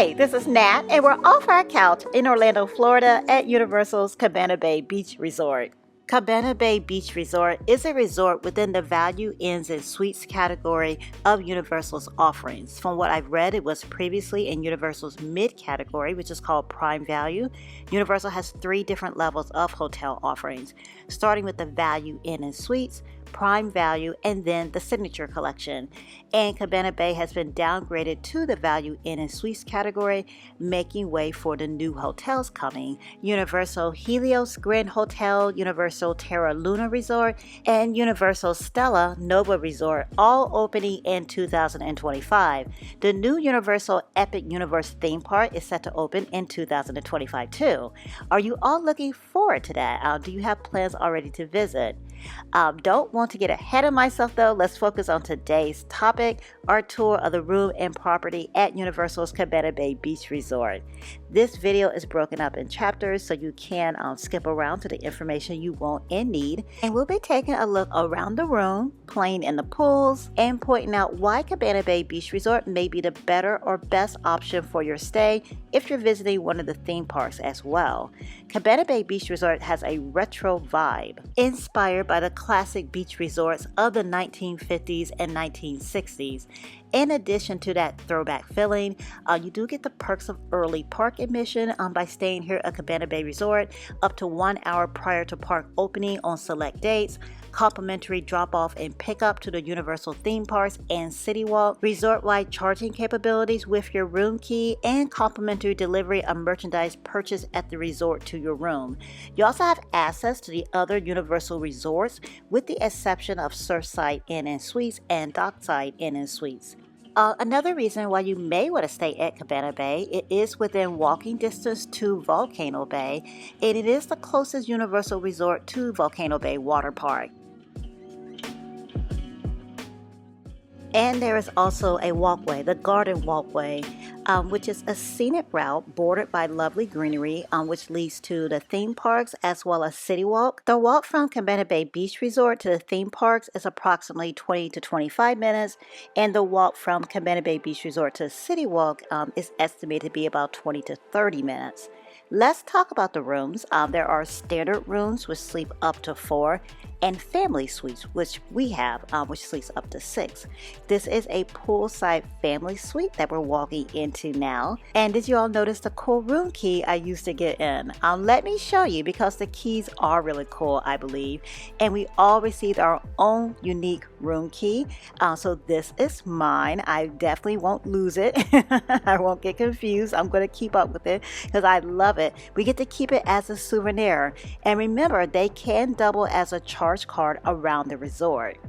Hey, this is Nat, and we're off our couch in Orlando, Florida at Universal's Cabana Bay Beach Resort. Cabana Bay Beach Resort is a resort within the Value Inns and Suites category of Universal's offerings. From what I've read, it was previously in Universal's mid category, which is called Prime Value. Universal has 3 different levels of hotel offerings, starting with the Value Inn and Suites, Prime Value, and then the Signature Collection. And Cabana Bay has been downgraded to the Value Inn and Suites category, making way for the new hotels coming: Universal Helios Grand Hotel, Universal Terra Luna Resort, and Universal Stella Nova Resort, all opening in 2025. The new Universal Epic Universe theme park is set to open in 2025 too. Are you all looking forward to that? Do you have plans already to visit? Don't want to get ahead of myself though. Let's focus on today's topic, our tour of the room and property at Universal's Cabana Bay Beach Resort. This video is broken up in chapters so you can skip around to the information you want and need, and we'll be taking a look around the room, playing in the pools, and pointing out why Cabana Bay Beach Resort may be the better or best option for your stay if you're visiting one of the theme parks as well. Cabana Bay Beach Resort has a retro vibe inspired by the classic beach resorts of the 1950s and 1960s. In addition to that throwback feeling, you do get the perks of early park admission by staying here at Cabana Bay Resort up to 1 hour prior to park opening on select dates, complimentary drop-off and pickup to the Universal theme parks and City Walk, resort-wide charging capabilities with your room key, and complimentary delivery of merchandise purchased at the resort to your room. You also have access to the other Universal resorts, with the exception of Surfside Inn and Suites and Dockside Inn and Suites. Another reason why you may want to stay at Cabana Bay, it is within walking distance to Volcano Bay, and it is the closest Universal resort to Volcano Bay Water Park. And there is also a walkway, the Garden Walkway, which is a scenic route bordered by lovely greenery, which leads to the theme parks as well as City Walk. The walk from Cabana Bay Beach Resort to the theme parks is approximately 20 to 25 minutes, and the walk from Cabana Bay Beach Resort to City Walk is estimated to be about 20 to 30 minutes. Let's talk about the rooms. There are standard rooms which sleep up to 4, and family suites, which we have, which sleeps up to 6. This is a poolside family suite that we're walking into now. And did you all notice the cool room key I used to get in? Let me show you, because the keys are really cool, I believe. And we all received our own unique room key. So this is mine. I definitely won't lose it. I won't get confused. I'm going to keep up with it because I love it. We get to keep it as a souvenir. And remember, they can double as a charge card around the resort.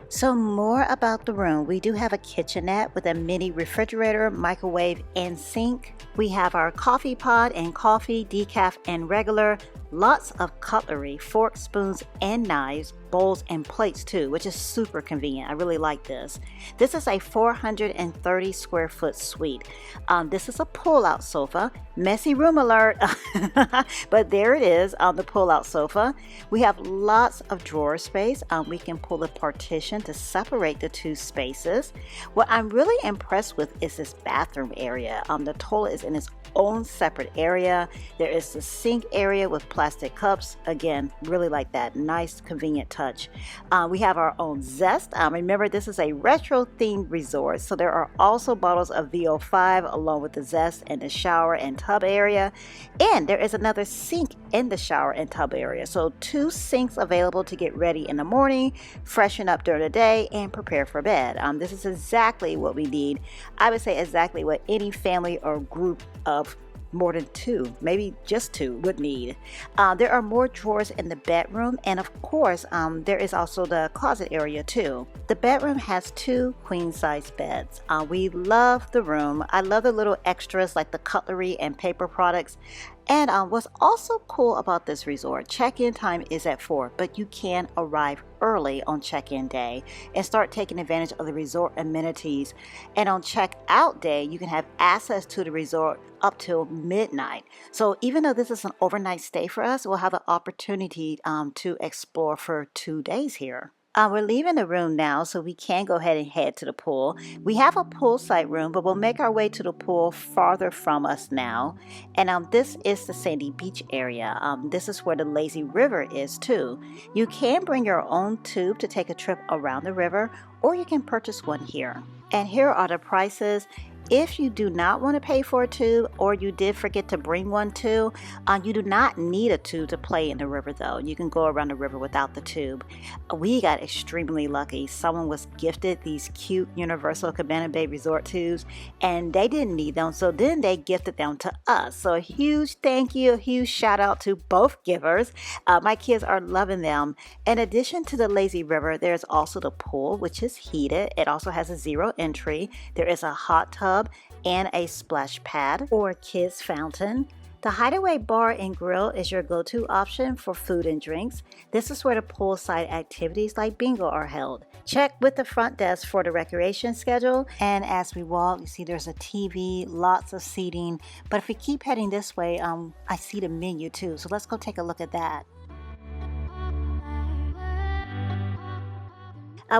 So more about the room. We do have a kitchenette with a mini refrigerator, microwave, and sink. We have our coffee pot and coffee, decaf and regular. Lots of cutlery, forks, spoons, and knives, bowls, and plates too, which is super convenient. I really like this. This is a 430 square foot suite. This is a pull-out sofa. Messy room alert, but there it is on the pull-out sofa. We have lots of drawer space. We can pull the partition to separate the 2 spaces. What I'm really impressed with is this bathroom area. The toilet is in its own separate area. There is the sink area with plastic cups. Again, really like that. Nice, convenient touch. We have our own zest. Remember, this is a retro themed resort, so there are also bottles of VO5 along with the zest in the shower and tub area. And there is another sink in the shower and tub area. So 2 sinks available to get ready in the morning, freshen up during the day, and prepare for bed. This is exactly what we need. I would say exactly what any family or group of more than 2, maybe just 2, would need. There are more drawers in the bedroom, and of course there is also the closet area too. The bedroom has 2 queen size beds. We love the room. I love the little extras like the cutlery and paper products. And what's also cool about this resort, check-in time is at 4, but you can arrive early on check-in day and start taking advantage of the resort amenities. And on check-out day, you can have access to the resort up till midnight. So even though this is an overnight stay for us, we'll have an opportunity to explore for 2 days here. We're leaving the room now, so we can go ahead and head to the pool. We have a poolside room, but we'll make our way to the pool farther from us now. And this is the sandy beach area. This is where the lazy river is too. You can bring your own tube to take a trip around the river, or you can purchase one here. And here are the prices. If you do not want to pay for a tube, or you did forget to bring one too, you do not need a tube to play in the river though. You can go around the river without the tube. We got extremely lucky. Someone was gifted these cute Universal Cabana Bay Resort tubes, and they didn't need them, so then they gifted them to us. So a huge thank you, a huge shout out to both givers. My kids are loving them. In addition to the lazy river, there's also the pool, which is heated. It also has a zero entry. There is a hot tub and a splash pad or a kids fountain. The Hideaway Bar and Grill is your go-to option for food and drinks. This is where the poolside activities like bingo are held. Check with the front desk for the recreation schedule. And as we walk, you see there's a TV, lots of seating. But if we keep heading this way, I see the menu too. So let's go take a look at that.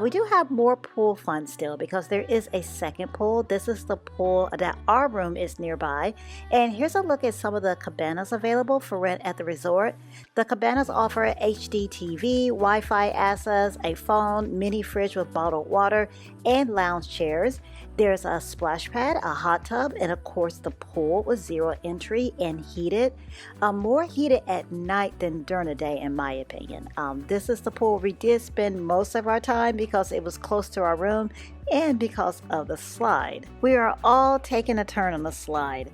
We do have more pool fun still because there is a second pool. This is the pool that our room is nearby. And here's a look at some of the cabanas available for rent at the resort. The cabanas offer HD TV, Wi-Fi access, a phone, mini fridge with bottled water, and lounge chairs. There's a splash pad, a hot tub, and of course the pool with zero entry and heated. More heated at night than during the day in my opinion. This is the pool we did spend most of our time because it was close to our room and because of the slide. We are all taking a turn on the slide.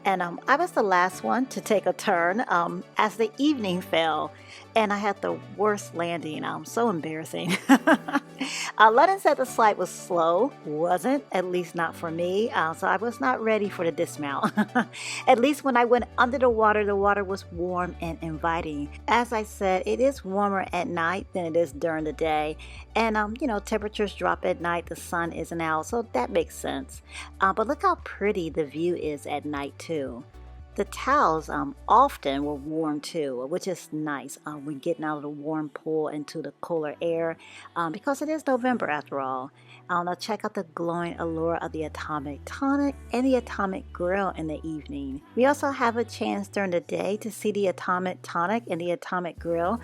And I was the last one to take a turn as the evening fell, and I had the worst landing. So embarrassing. Lalanne said the slide was slow. Wasn't, at least not for me. So I was not ready for the dismount. At least when I went under the water was warm and inviting. As I said, it is warmer at night than it is during the day. And, temperatures drop at night. The sun isn't out, so that makes sense. But look how pretty the view is at night, too. The towels often were warm too, which is nice when getting out of the warm pool into the cooler air because it is November after all. Now check out the glowing allure of the Atomic Tonic and the Atomic Grill in the evening. We also have a chance during the day to see the Atomic Tonic and the Atomic Grill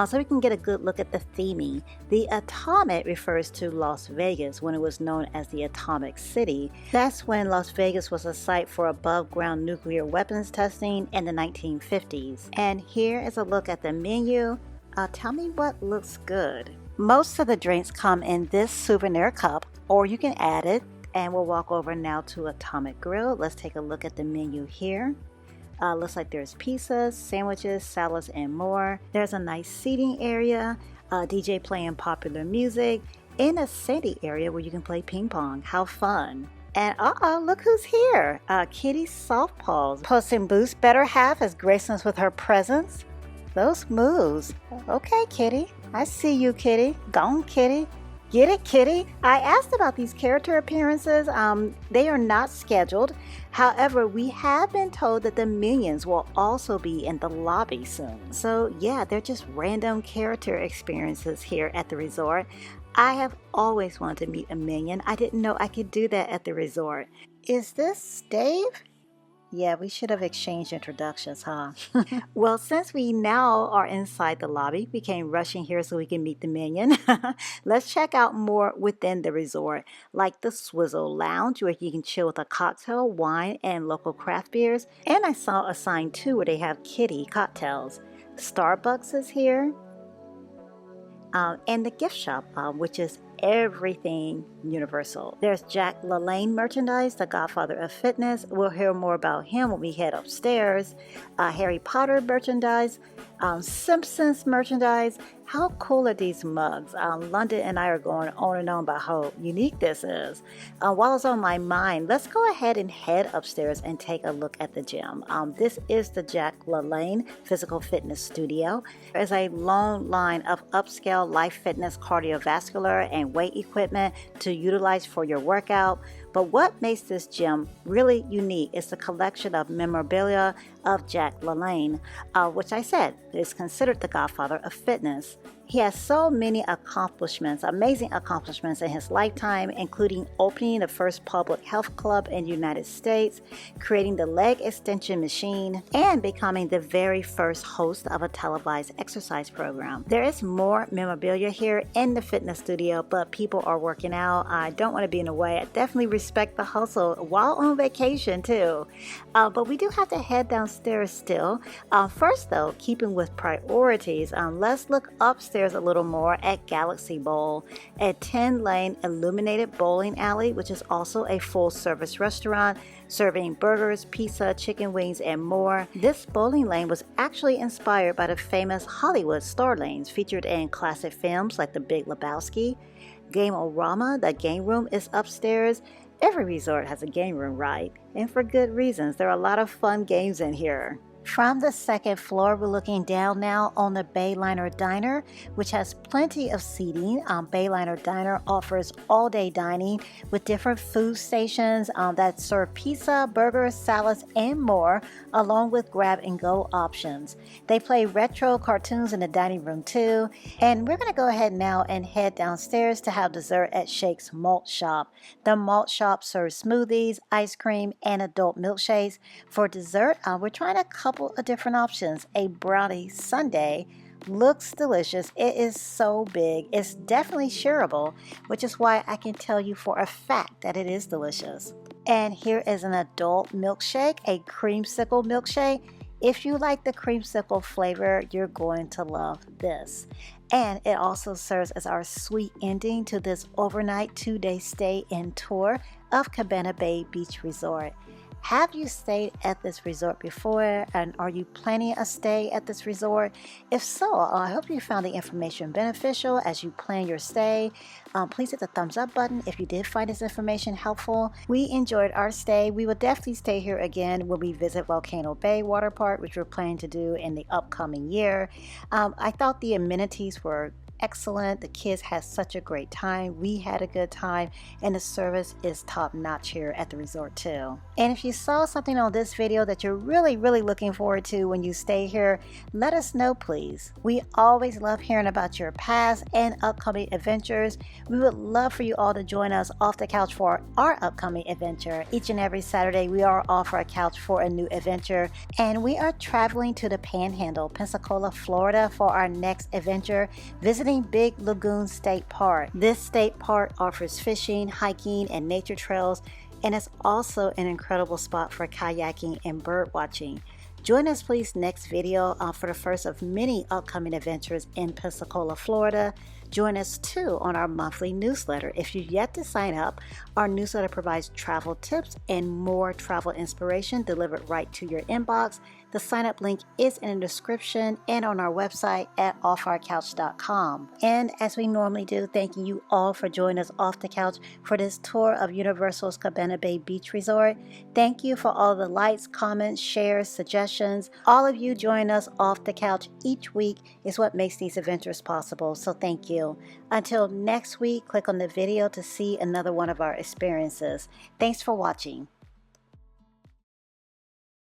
so we can get a good look at the theming. The Atomic refers to Las Vegas when it was known as the Atomic City. That's when Las Vegas was a site for above ground nuclear weapons testing in the 1950s. And here is a look at the menu. Tell me what looks good. Most of the drinks come in this souvenir cup, or you can add it. And we'll walk over now to Atomic Grill. Let's take a look at the menu here. Looks like there's pizzas, sandwiches, salads, and more. There's a nice seating area, DJ playing popular music, and a sandy area where you can play ping pong. How fun! And look who's here. Kitty Softpaws. Puss in Boots' better half has graced us with her presence. Those moves. Okay, Kitty. I see you, Kitty. Gone, Kitty. Get it, Kitty. I asked about these character appearances. They are not scheduled. However, we have been told that the minions will also be in the lobby soon. So yeah, they're just random character experiences here at the resort. I have always wanted to meet a minion. I didn't know I could do that at the resort. Is this Dave? Yeah, we should have exchanged introductions, huh? Well, since we now are inside the lobby, we came rushing here so we can meet the minion. Let's check out more within the resort, like the Swizzle Lounge, where you can chill with a cocktail, wine, and local craft beers. And I saw a sign too where they have kitty cocktails. Starbucks is here. And the gift shop, which is everything Universal. There's Jack Lalanne merchandise, the godfather of fitness. We'll hear more about him when we head upstairs. Harry Potter merchandise, Simpsons merchandise, How cool are these mugs? London and I are going on and on about how unique this is. While it's on my mind, let's go ahead and head upstairs and take a look at the gym. This is the Lalanne Physical Fitness Studio. There's a long line of upscale life fitness, cardiovascular, and weight equipment to utilize for your workout. But what makes this gym really unique is the collection of memorabilia of Jack Lalanne, which I said is considered the godfather of fitness. He has so many accomplishments, amazing accomplishments in his lifetime, including opening the first public health club in the United States, creating the leg extension machine, and becoming the very first host of a televised exercise program. There is more memorabilia here in the fitness studio, but people are working out. I don't want to be in the way. I definitely respect the hustle while on vacation too. But we do have to head downstairs still. First though, keeping with priorities, let's look upstairs a little more at Galaxy Bowl, a 10-lane illuminated bowling alley, which is also a full-service restaurant serving burgers, pizza, chicken wings, and more. This bowling lane was actually inspired by the famous Hollywood star lanes featured in classic films like The Big Lebowski. Game-O-Rama, the game room, is upstairs. Every resort has a game room, right? And for good reasons. There are a lot of fun games in here. From the second floor, we're looking down now on the Bayliner Diner, which has plenty of seating. Bayliner Diner offers all-day dining with different food stations that serve pizza, burgers, salads, and more, along with grab-and-go options. They play retro cartoons in the dining room too. And we're going to go ahead now and head downstairs to have dessert at Shake's Malt Shop. The Malt Shop serves smoothies, ice cream, and adult milkshakes. For dessert, we're trying a couple of different options. A brownie sundae looks delicious. It is so big. It's definitely shareable, which is why I can tell you for a fact that it is delicious. And here is an adult milkshake, a creamsicle milkshake. If you like the creamsicle flavor, you're going to love this. And it also serves as our sweet ending to this overnight 2-day stay and tour of Cabana Bay Beach Resort. Have you stayed at this resort before, and are you planning a stay at this resort? If so, I hope you found the information beneficial as you plan your stay. Please hit the thumbs up button if you did find this information helpful. We enjoyed our stay. We will definitely stay here again when we visit Volcano Bay Water Park, which we're planning to do in the upcoming year. I thought the amenities were excellent. The kids had such a great time. We had a good time, and the service is top notch here at the resort too. And if you saw something on this video that you're really looking forward to when you stay here, let us know please. We always love hearing about your past and upcoming adventures. We would love for you all to join us off the couch for our upcoming adventure. Each and every Saturday we are off our couch for a new adventure, and we are traveling to the Panhandle, Pensacola, Florida for our next adventure, visiting Big Lagoon State Park. This state park offers fishing, hiking, and nature trails, and it's also an incredible spot for kayaking and bird watching. Join us please next video for the first of many upcoming adventures in Pensacola, Florida. Join us too on our monthly newsletter. If you've yet to sign up, our newsletter provides travel tips and more travel inspiration delivered right to your inbox. The sign up link is in the description and on our website at offourcouch.com. And as we normally do, thanking you all for joining us off the couch for this tour of Universal's Cabana Bay Beach Resort. Thank you for all the likes, comments, shares, suggestions. All of you join us off the couch each week is what makes these adventures possible. So thank you. Until next week, click on the video to see another one of our experiences. Thanks for watching.